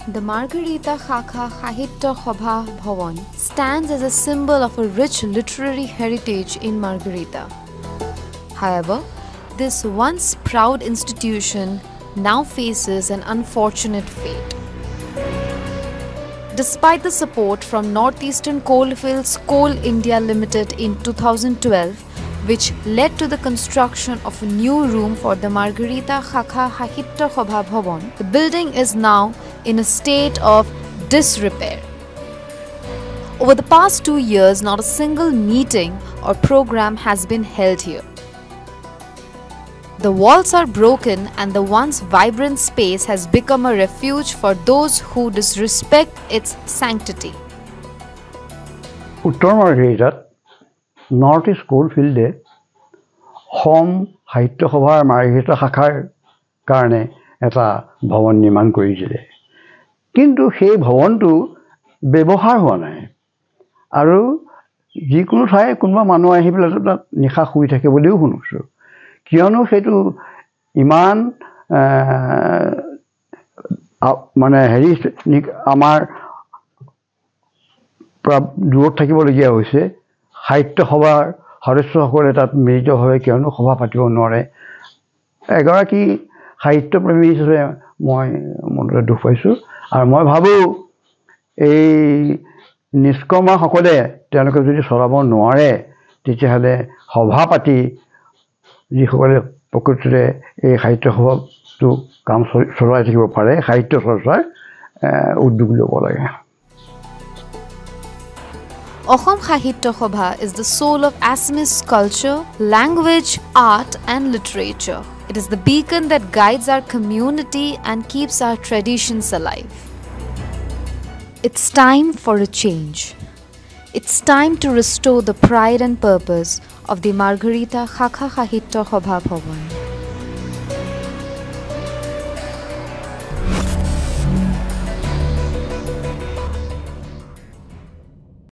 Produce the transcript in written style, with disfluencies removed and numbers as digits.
The Margarita Khakha Sahitya Sabha Bhavan stands as a symbol of a rich literary heritage in Margarita. However, this once proud institution now faces an unfortunate fate. Despite the support from Northeastern Coalfields Coal India Limited in 2012, which led to the construction of a new room for the Margarita Khakha Sahitya Sabha Bhavan, the building is now in a state of disrepair. Over the past 2 years, not a single meeting or program has been held here. The walls are broken and the once vibrant space has become a refuge for those who disrespect its sanctity. Uttar Margaritat Northeast Coalfield Home Sahitya Sabha Margarita Shakhar Karne eta bhavan nirman korisile. কিন্তু সেই ভৱনটো ব্যৱহাৰ হোৱা নাই আৰু যিকোনো ঠাই কোনোবা মানুহ আহি পেলাই তাত নিশা শুই থাকে বুলিও শুনিছোঁ কিয়নো সেইটো ইমান মানে হেৰি আমাৰ দূৰত থাকিবলগীয়া হৈছে সাহিত্য সভাৰ সদস্যসকলে তাত মিলিতভাৱে কিয়নো সভা পাতিব নোৱাৰে এগৰাকী সাহিত্যপ্ৰেমী হিচাপে মই মনলৈ দুখ পাইছোঁ আৰু মই ভাবো এই নিষ্কৰ্মাসকলে তেওঁলোকে যদি চলাব নোৱাৰে তেতিয়াহ'লে সভা পাতি যিসকলে প্ৰকৃততে এই সাহিত্য সভাটো কাম চলাই থাকিব পাৰে সাহিত্য চৰ্চাৰ উদ্যোগ ল'ব লাগে Ahom Sahitya Sabha is the soul of Assamese culture, language, art and literature. It is the beacon that guides our community and keeps our traditions alive. It's time for a change. It's time to restore the pride and purpose of the Margarita Khakha Sahitya Sabha Bhavan.